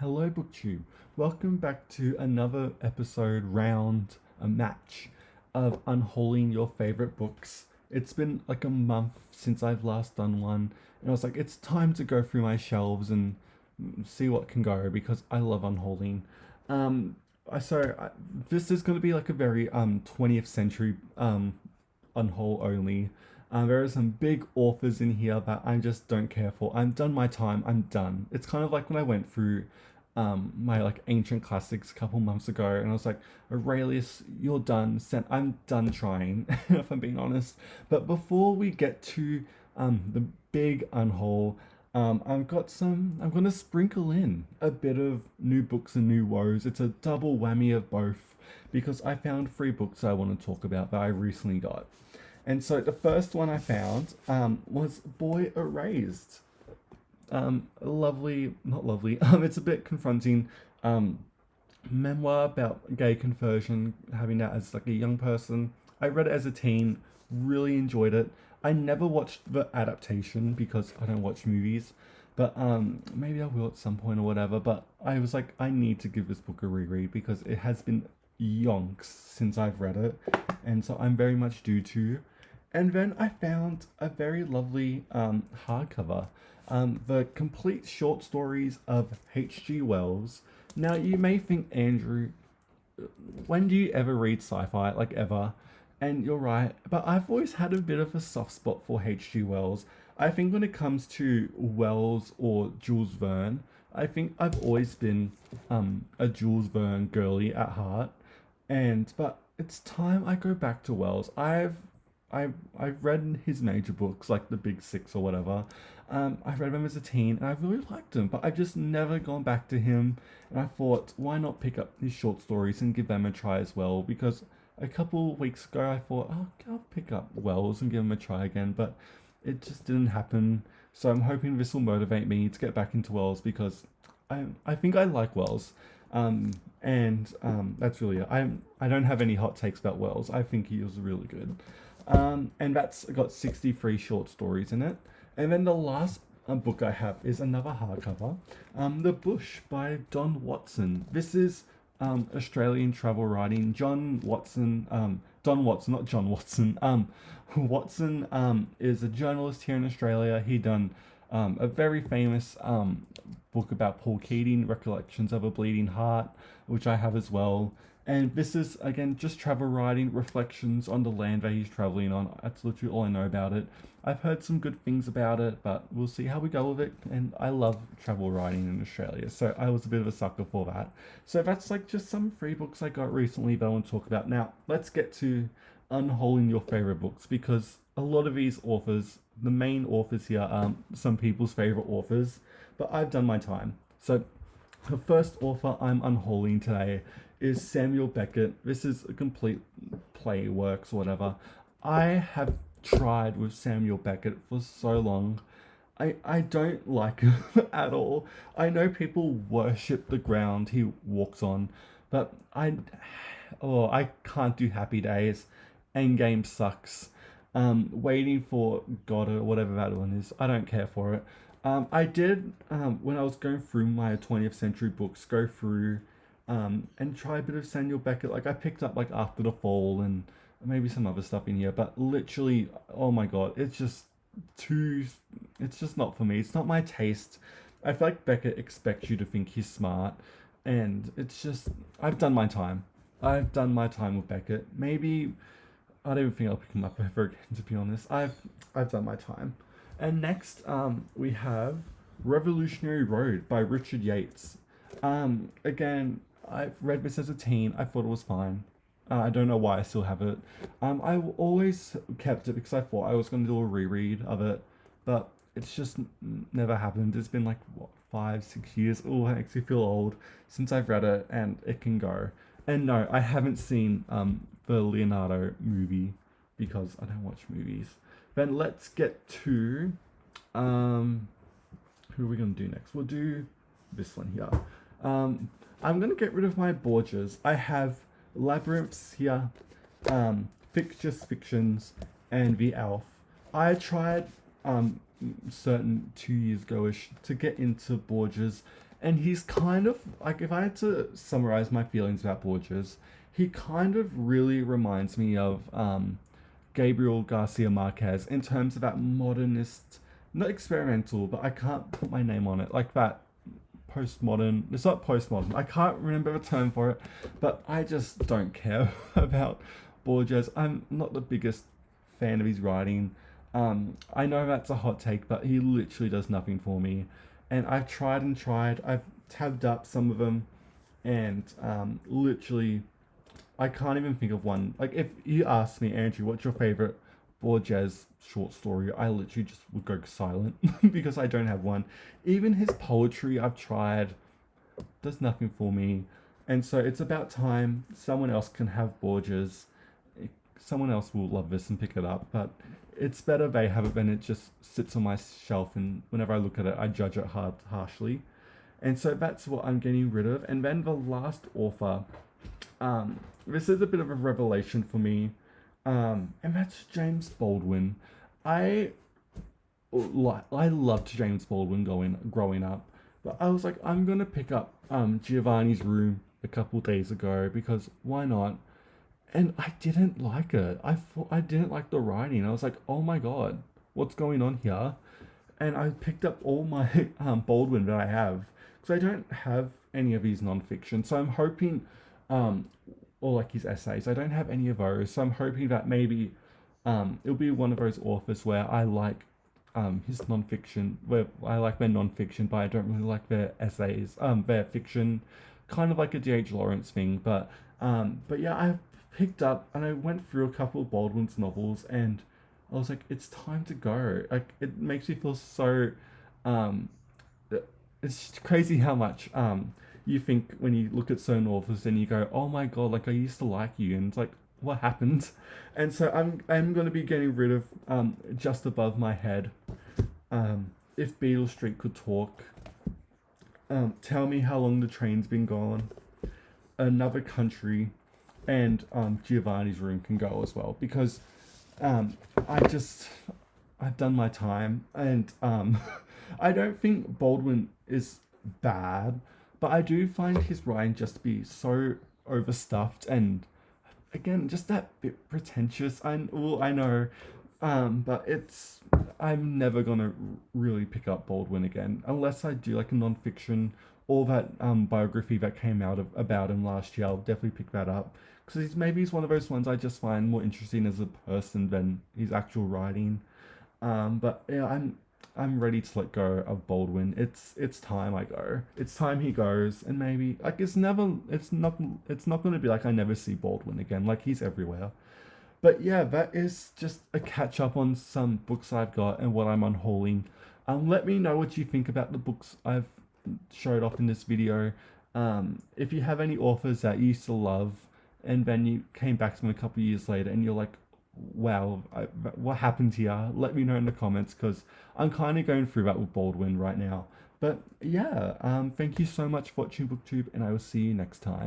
Hello, BookTube. Welcome back to another a match of unhauling your favorite books. It's been like a month since I've last done one, and I was like, it's time to go through my shelves and see what can go because I love unhauling. Um, this is going to be like a very 20th century unhaul only. There are some big authors in here that I just don't care for. I'm done my time. I'm done. It's kind of like when I went through my like ancient classics a couple months ago, and I was like, Aurelius, you're done. I'm done trying, if I'm being honest. But before we get to the big unhaul, I'm gonna sprinkle in a bit of new books and new woes. It's a double whammy of both because I found three books I want to talk about that I recently got. And so the first one I found was Boy Erased. Lovely, not lovely. It's a bit confronting. Um, Memoir about gay conversion, having that as like a young person. I read it as a teen, really enjoyed it. I never watched the adaptation because I don't watch movies, but maybe I will at some point or whatever. But I was like, I need to give this book a reread because it has been yonks since I've read it, and so I'm very much due to. And then I found a very lovely hardcover, the complete short stories of H.G. Wells. Now, you may think, Andrew, when do you ever read sci fi, like ever? And you're right, but I've always had a bit of a soft spot for H.G. Wells. I think when it comes to Wells or Jules Verne, I think I've always been a Jules Verne girly at heart. But it's time I go back to Wells. I've read his major books, like the Big Six or whatever. I've read them as a teen, and I've really liked them, but I've just never gone back to him. And I thought, why not pick up his short stories and give them a try as well? Because a couple weeks ago, I thought, oh, I'll pick up Wells and give him a try again, but it just didn't happen. So I'm hoping this will motivate me to get back into Wells because I think I like Wells. That's really it. I don't have any hot takes about Wells. I think he was really good. And that's got 63 short stories in it. And then the last book I have is another hardcover, The Bush by Don Watson. This is Australian travel writing. Don Watson, not John Watson. Watson is a journalist here in Australia. He done a very famous book about Paul Keating, Recollections of a Bleeding Heart, which I have as well. And this is, again, just travel writing, reflections on the land that he's traveling on. That's literally all I know about it. I've heard some good things about it, but we'll see how we go with it. And I love travel writing in Australia, so I was a bit of a sucker for that. So that's like just some free books I got recently that I want to talk about. Now, let's get to unhauling your favorite books because a lot of these authors, the main authors here, are some people's favorite authors, but I've done my time. So the first author I'm unhauling today is Samuel Beckett. This is a complete play works or whatever. I have tried with Samuel Beckett for so long. I don't like him at all. I know people worship the ground he walks on, but I can't do Happy Days. Endgame sucks. Waiting for God or whatever that one is. I don't care for it. I did when I was going through my 20th century books, go through and try a bit of Samuel Beckett. Like I picked up like After the Fall and maybe some other stuff in here, but literally, oh my god, it's just too. It's just not for me. It's not my taste. I feel like Beckett expects you to think he's smart, and it's just I've done my time. I've done my time with Beckett. Maybe I don't even think I'll pick him up ever again. To be honest, I've done my time. And next, we have Revolutionary Road by Richard Yates. Again, I've read this as a teen. I thought it was fine. I don't know why I still have it. I always kept it because I thought I was going to do a reread of it, but it's just never happened. It's been like, what, 5, 6 years? Oh, I actually feel old since I've read it, and it can go. And no, I haven't seen the Leonardo movie because I don't watch movies. Then let's get to who are we going to do next? We'll do this one here. I'm going to get rid of my Borgias. I have Labyrinths here, Fictitious Fictions, and The Elf. I tried certain 2 years ago-ish to get into Borgias, And he's kind of like, if I had to summarize my feelings about Borges, he kind of really reminds me of Gabriel Garcia Marquez in terms of that modernist, not experimental, but I can't put my name on it, like that postmodern. It's not postmodern. I can't remember a term for it, but I just don't care about Borges. I'm not the biggest fan of his writing. I know that's a hot take, but he literally does nothing for me. And I've tried and tried. I've tabbed up some of them, and literally, I can't even think of one. Like, if you asked me, Andrew, what's your favorite Borges short story, I literally just would go silent because I don't have one. Even his poetry, I've tried, does nothing for me. And so it's about time someone else can have Borges. Someone else will love this and pick it up, but it's better they have it than it just sits on my shelf, and whenever I look at it, I judge it harshly. And so that's what I'm getting rid of. And then the last author, this is a bit of a revelation for me, and that's James Baldwin. I I loved James Baldwin growing up, but I was like, I'm gonna pick up Giovanni's Room a couple days ago because why not? And I didn't like it. I didn't like the writing. I was like, oh my god, what's going on here? And I picked up all my Baldwin that I have because I don't have any of his nonfiction. So I'm hoping, or like his essays, I don't have any of those. So I'm hoping that maybe it'll be one of those authors where I like his nonfiction, where I like their nonfiction, but I don't really like their essays, their fiction, kind of like a D.H. Lawrence thing. But yeah, I picked up and I went through a couple of Baldwin's novels, and I was like, it's time to go. Like, it makes me feel so. Um, it's crazy how much you think when you look at certain authors and you go, oh my god, like I used to like you, and it's like, what happened? And so I'm gonna be getting rid of just above my head. If Beale Street could talk. Tell me how long the train's been gone. Another country, and Giovanni's Room can go as well because I've done my time, and I don't think Baldwin is bad, but I do find his writing just to be so overstuffed and again just that bit pretentious. I know, but I'm never gonna really pick up Baldwin again unless I do like a non-fiction or that biography that came out about him last year. I'll definitely pick that up because he's one of those ones I just find more interesting as a person than his actual writing. But yeah, I'm ready to let go of Baldwin. It's time I go. It's time he goes, and maybe like it's not going to be like I never see Baldwin again. Like, he's everywhere. But yeah, that is just a catch up on some books I've got and what I'm unhauling. Let me know what you think about the books I've showed off in this video. If you have any authors that you used to love and then you came back to them a couple of years later and you're like, wow, what happened here? Let me know in the comments because I'm kind of going through that with Baldwin right now. But yeah, thank you so much for watching BookTube, and I will see you next time.